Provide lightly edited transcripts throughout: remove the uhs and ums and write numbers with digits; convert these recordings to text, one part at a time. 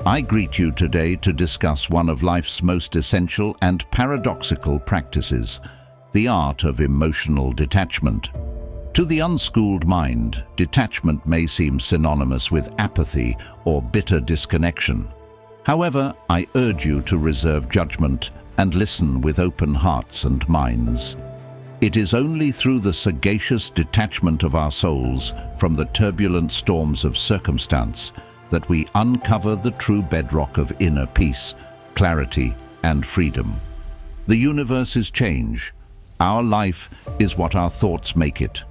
I greet you today to discuss one of life's most essential and paradoxical practices, the art of emotional detachment. To the unschooled mind, detachment may seem synonymous with apathy or bitter disconnection. However, I urge you to reserve judgment and listen with open hearts and minds. It is only through the sagacious detachment of our souls from the turbulent storms of circumstance that we uncover the true bedrock of inner peace, clarity, and freedom. The universe is change. Our life is what our thoughts make it.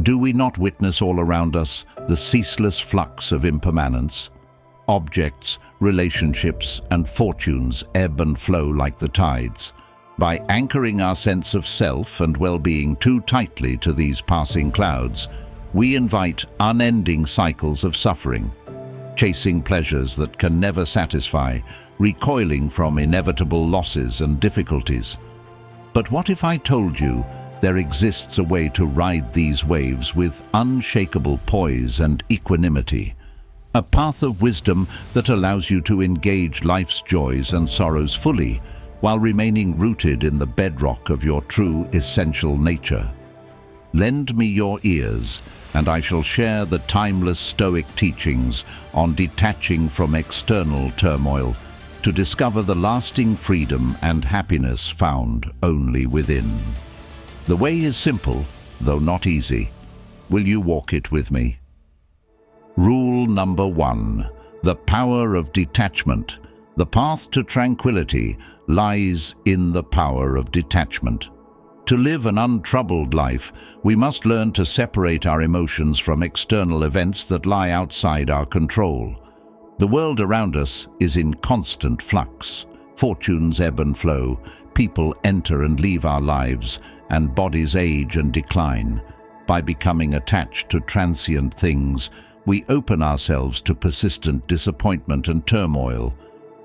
Do we not witness all around us the ceaseless flux of impermanence? Objects, relationships, and fortunes ebb and flow like the tides. By anchoring our sense of self and well-being too tightly to these passing clouds, we invite unending cycles of suffering, chasing pleasures that can never satisfy, recoiling from inevitable losses and difficulties. But what if I told you there exists a way to ride these waves with unshakable poise and equanimity? A path of wisdom that allows you to engage life's joys and sorrows fully, while remaining rooted in the bedrock of your true essential nature. Lend me your ears, and I shall share the timeless Stoic teachings on detaching from external turmoil to discover the lasting freedom and happiness found only within. The way is simple, though not easy. Will you walk it with me? Rule number 1. The power of detachment. The path to tranquility lies in the power of detachment. To live an untroubled life, we must learn to separate our emotions from external events that lie outside our control. The world around us is in constant flux. Fortunes ebb and flow, people enter and leave our lives, and bodies age and decline. By becoming attached to transient things, we open ourselves to persistent disappointment and turmoil.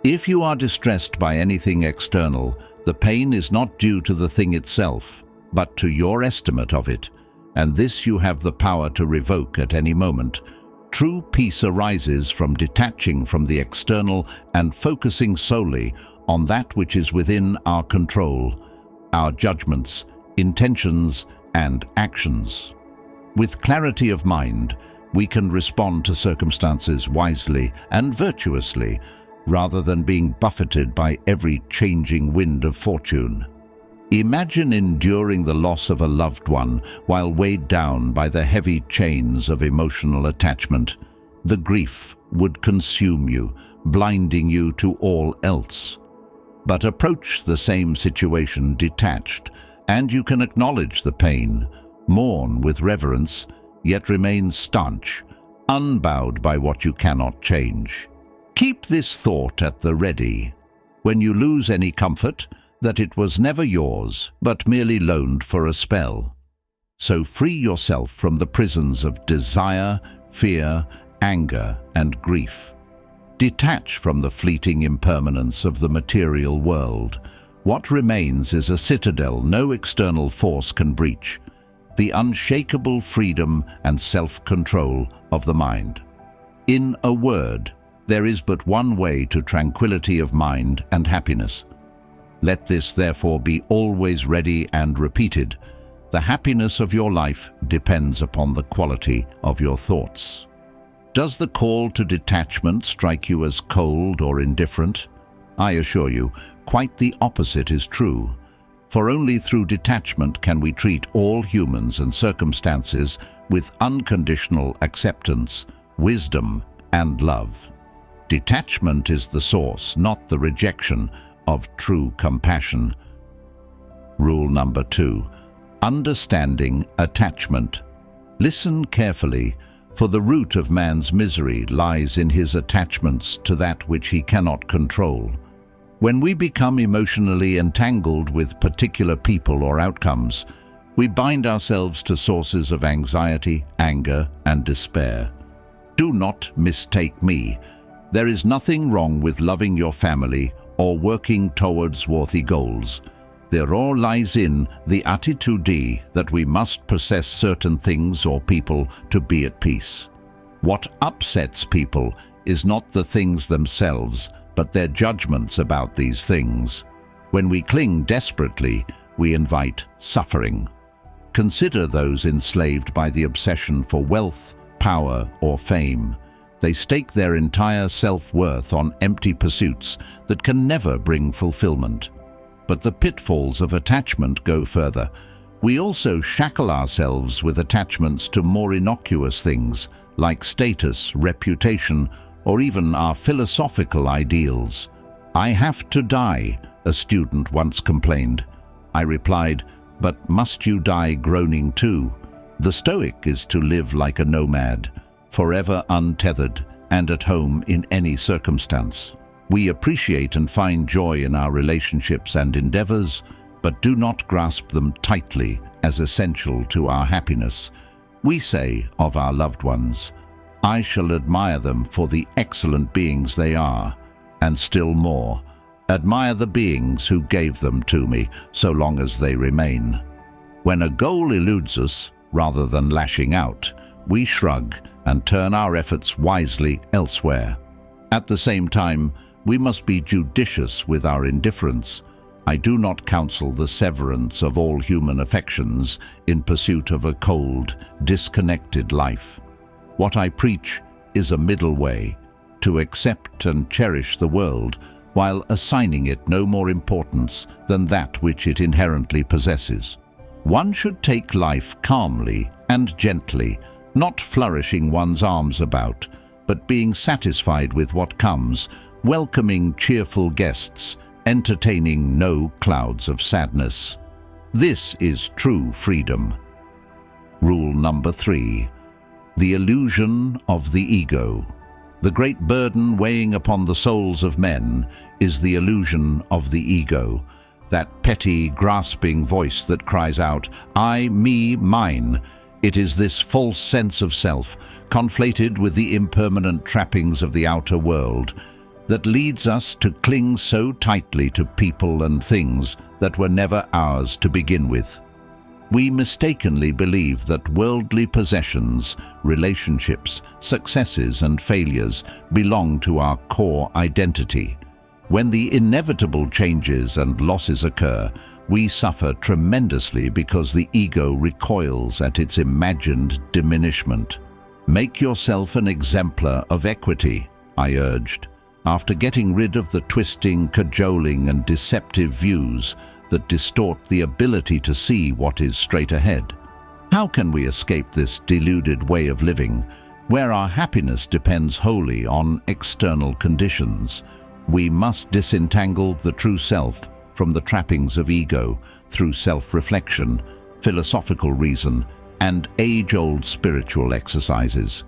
If you are distressed by anything external, the pain is not due to the thing itself, but to your estimate of it, and this you have the power to revoke at any moment. True peace arises from detaching from the external and focusing solely on that which is within our control, our judgments, intentions, and actions. With clarity of mind, we can respond to circumstances wisely and virtuously, rather than being buffeted by every changing wind of fortune. Imagine enduring the loss of a loved one while weighed down by the heavy chains of emotional attachment. The grief would consume you, blinding you to all else. But approach the same situation detached, and you can acknowledge the pain, mourn with reverence, yet remain staunch, unbowed by what you cannot change. Keep this thought at the ready. When you lose any comfort, that it was never yours, but merely loaned for a spell. So free yourself from the prisons of desire, fear, anger, and grief. Detach from the fleeting impermanence of the material world. What remains is a citadel no external force can breach, the unshakable freedom and self-control of the mind. In a word, there is but one way to tranquility of mind and happiness. Let this therefore be always ready and repeated. The happiness of your life depends upon the quality of your thoughts. Does the call to detachment strike you as cold or indifferent? I assure you, quite the opposite is true. For only through detachment can we treat all humans and circumstances with unconditional acceptance, wisdom, and love. Detachment is the source, not the rejection, of true compassion. Rule number 2. Understanding attachment. Listen carefully, for the root of man's misery lies in his attachments to that which he cannot control. When we become emotionally entangled with particular people or outcomes, we bind ourselves to sources of anxiety, anger, and despair. Do not mistake me. There is nothing wrong with loving your family or working towards worthy goals. There all lies in the attitude that we must possess certain things or people to be at peace. What upsets people is not the things themselves, but their judgments about these things. When we cling desperately, we invite suffering. Consider those enslaved by the obsession for wealth, power, or fame. They stake their entire self-worth on empty pursuits that can never bring fulfillment. But the pitfalls of attachment go further. We also shackle ourselves with attachments to more innocuous things, like status, reputation, or even our philosophical ideals. "I have to die," a student once complained. I replied, "But must you die groaning too?" The Stoic is to live like a nomad, forever untethered and at home in any circumstance. We appreciate and find joy in our relationships and endeavors, but do not grasp them tightly as essential to our happiness. We say of our loved ones, "I shall admire them for the excellent beings they are," and still more, "Admire the beings who gave them to me, so long as they remain." When a goal eludes us, rather than lashing out, we shrug and turn our efforts wisely elsewhere. At the same time, we must be judicious with our indifference. I do not counsel the severance of all human affections in pursuit of a cold, disconnected life. What I preach is a middle way, to accept and cherish the world while assigning it no more importance than that which it inherently possesses. One should take life calmly and gently, not flourishing one's arms about, but being satisfied with what comes, welcoming cheerful guests, entertaining no clouds of sadness. This is true freedom. Rule number 3. The illusion of the ego. The great burden weighing upon the souls of men is the illusion of the ego, that petty, grasping voice that cries out, "I, me, mine." It is this false sense of self, conflated with the impermanent trappings of the outer world, that leads us to cling so tightly to people and things that were never ours to begin with. We mistakenly believe that worldly possessions, relationships, successes and failures belong to our core identity. When the inevitable changes and losses occur, we suffer tremendously because the ego recoils at its imagined diminishment. Make yourself an exemplar of equity, I urged, after getting rid of the twisting, cajoling and deceptive views that distort the ability to see what is straight ahead. How can we escape this deluded way of living, where our happiness depends wholly on external conditions? We must disentangle the true self from the trappings of ego through self-reflection, philosophical reason, and age-old spiritual exercises.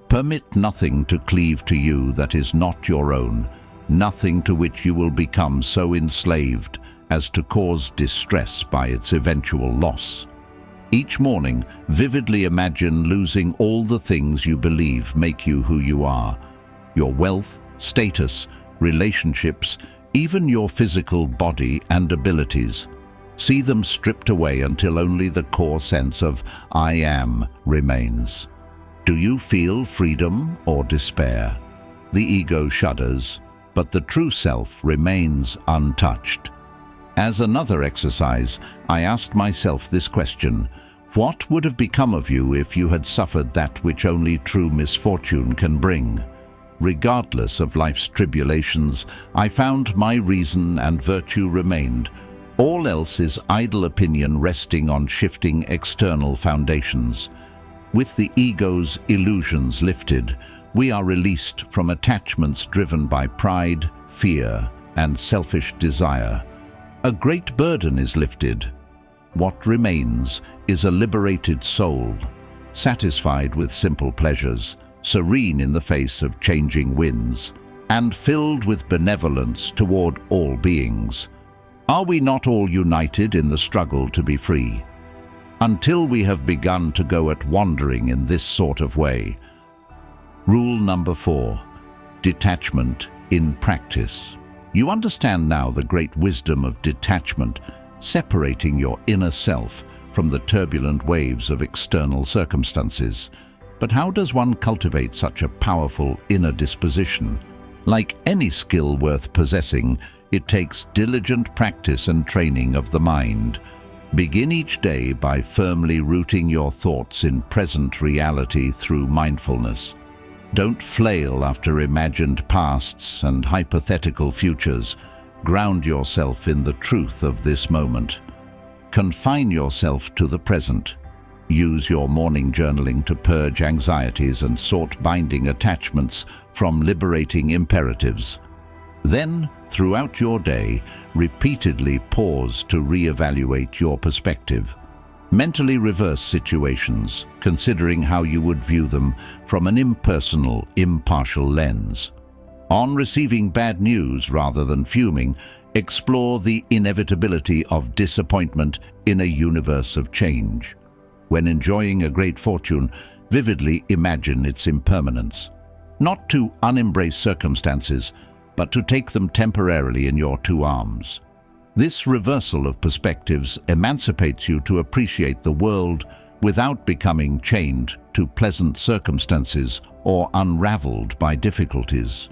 Permit nothing to cleave to you that is not your own, nothing to which you will become so enslaved as to cause distress by its eventual loss. Each morning, vividly imagine losing all the things you believe make you who you are: your wealth, status, relationships, even your physical body and abilities. See them stripped away until only the core sense of "I am" remains. Do you feel freedom or despair? The ego shudders, but the true self remains untouched. As another exercise, I asked myself this question: what would have become of you if you had suffered that which only true misfortune can bring? Regardless of life's tribulations, I found my reason and virtue remained. All else is idle opinion resting on shifting external foundations. With the ego's illusions lifted, we are released from attachments driven by pride, fear, and selfish desire. A great burden is lifted. What remains is a liberated soul, satisfied with simple pleasures, serene in the face of changing winds, and filled with benevolence toward all beings. Are we not all united in the struggle to be free? Until we have begun to go at wandering in this sort of way. Rule number 4. Detachment in practice. You understand now the great wisdom of detachment, separating your inner self from the turbulent waves of external circumstances. But how does one cultivate such a powerful inner disposition? Like any skill worth possessing, it takes diligent practice and training of the mind. Begin each day by firmly rooting your thoughts in present reality through mindfulness. Don't flail after imagined pasts and hypothetical futures. Ground yourself in the truth of this moment. Confine yourself to the present. Use your morning journaling to purge anxieties and sort binding attachments from liberating imperatives. Then, throughout your day, repeatedly pause to reevaluate your perspective. Mentally reverse situations, considering how you would view them from an impersonal, impartial lens. On receiving bad news rather than fuming, explore the inevitability of disappointment in a universe of change. When enjoying a great fortune, vividly imagine its impermanence. Not to unembrace circumstances, but to take them temporarily in your two arms. This reversal of perspectives emancipates you to appreciate the world without becoming chained to pleasant circumstances or unraveled by difficulties.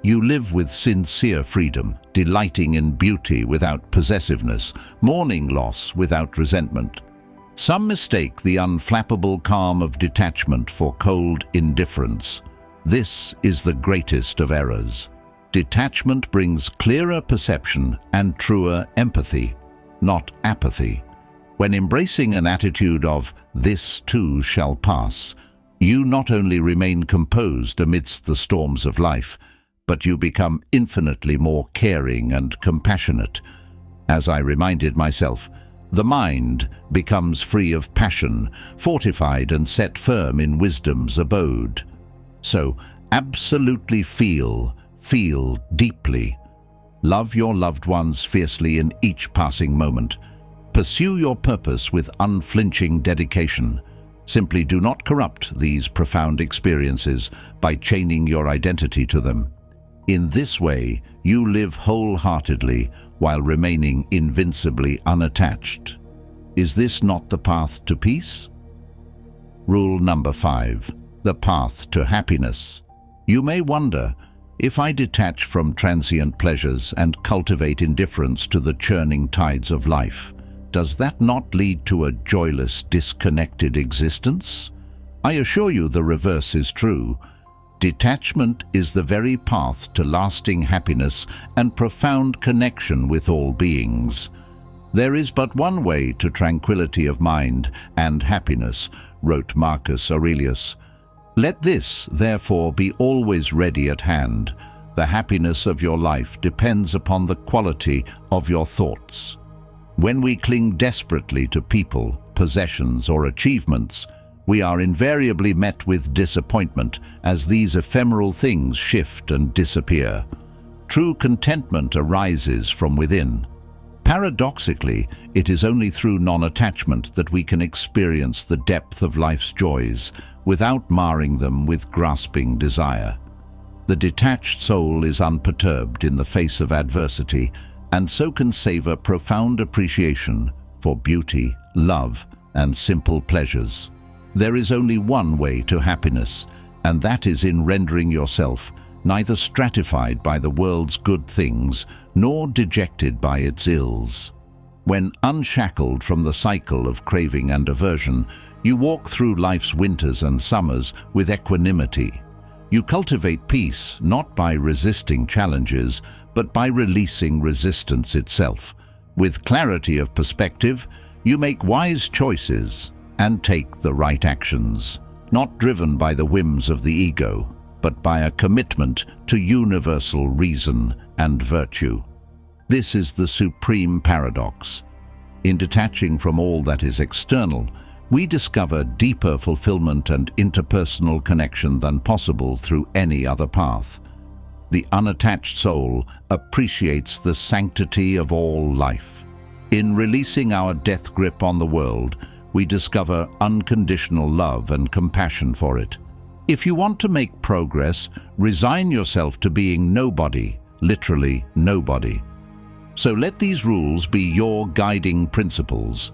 You live with sincere freedom, delighting in beauty without possessiveness, mourning loss without resentment. Some mistake the unflappable calm of detachment for cold indifference. This is the greatest of errors. Detachment brings clearer perception and truer empathy, not apathy. When embracing an attitude of "this too shall pass," you not only remain composed amidst the storms of life, but you become infinitely more caring and compassionate. As I reminded myself, the mind becomes free of passion, fortified and set firm in wisdom's abode. So, absolutely feel deeply. Love your loved ones fiercely in each passing moment. Pursue your purpose with unflinching dedication. Simply do not corrupt these profound experiences by chaining your identity to them. In this way, you live wholeheartedly while remaining invincibly unattached. Is this not the path to peace? Rule number 5. The path to happiness. You may wonder, if I detach from transient pleasures and cultivate indifference to the churning tides of life, does that not lead to a joyless, disconnected existence? I assure you the reverse is true. Detachment is the very path to lasting happiness and profound connection with all beings. There is but one way to tranquility of mind and happiness, wrote Marcus Aurelius. Let this, therefore, be always ready at hand. The happiness of your life depends upon the quality of your thoughts. When we cling desperately to people, possessions, or achievements, we are invariably met with disappointment as these ephemeral things shift and disappear. True contentment arises from within. Paradoxically, it is only through non-attachment that we can experience the depth of life's joys without marring them with grasping desire. The detached soul is unperturbed in the face of adversity and so can savor profound appreciation for beauty, love, and simple pleasures. There is only one way to happiness, and that is in rendering yourself neither stratified by the world's good things nor dejected by its ills. When unshackled from the cycle of craving and aversion, you walk through life's winters and summers with equanimity. You cultivate peace not by resisting challenges, but by releasing resistance itself. With clarity of perspective, you make wise choices and take the right actions, not driven by the whims of the ego, but by a commitment to universal reason and virtue. This is the supreme paradox. In detaching from all that is external, we discover deeper fulfillment and interpersonal connection than possible through any other path. The unattached soul appreciates the sanctity of all life. In releasing our death grip on the world, we discover unconditional love and compassion for it. If you want to make progress, resign yourself to being nobody, literally nobody. So let these rules be your guiding principles.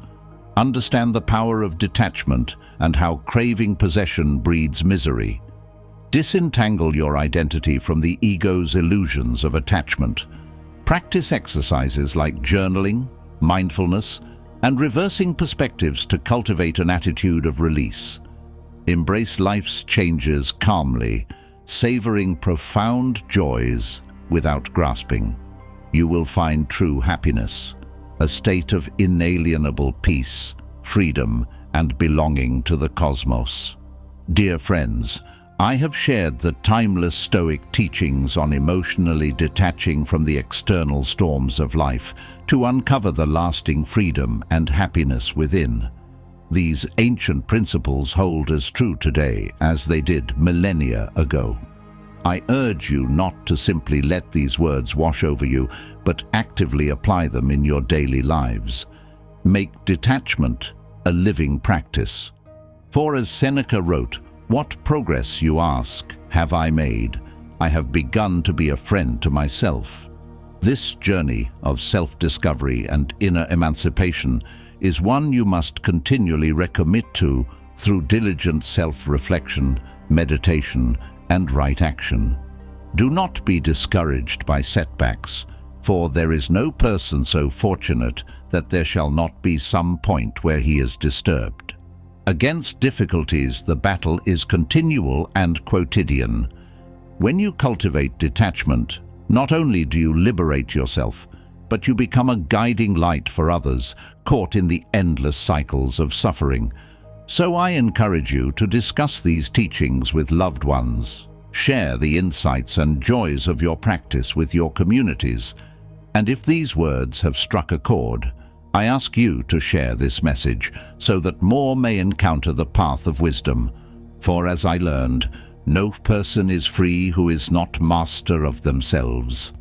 Understand the power of detachment and how craving possession breeds misery. Disentangle your identity from the ego's illusions of attachment. Practice exercises like journaling, mindfulness, and reversing perspectives to cultivate an attitude of release. Embrace life's changes calmly, savoring profound joys without grasping. You will find true happiness, a state of inalienable peace, freedom, and belonging to the cosmos. Dear friends, I have shared the timeless Stoic teachings on emotionally detaching from the external storms of life to uncover the lasting freedom and happiness within. These ancient principles hold as true today as they did millennia ago. I urge you not to simply let these words wash over you, but actively apply them in your daily lives. Make detachment a living practice. For as Seneca wrote, "What progress, you ask, have I made? I have begun to be a friend to myself." This journey of self-discovery and inner emancipation is one you must continually recommit to through diligent self-reflection, meditation, and right action. Do not be discouraged by setbacks, for there is no person so fortunate that there shall not be some point where he is disturbed. Against difficulties, the battle is continual and quotidian. When you cultivate detachment, not only do you liberate yourself, but you become a guiding light for others caught in the endless cycles of suffering. So I encourage you to discuss these teachings with loved ones. Share the insights and joys of your practice with your communities. And if these words have struck a chord, I ask you to share this message so that more may encounter the path of wisdom. For as I learned, no person is free who is not master of themselves.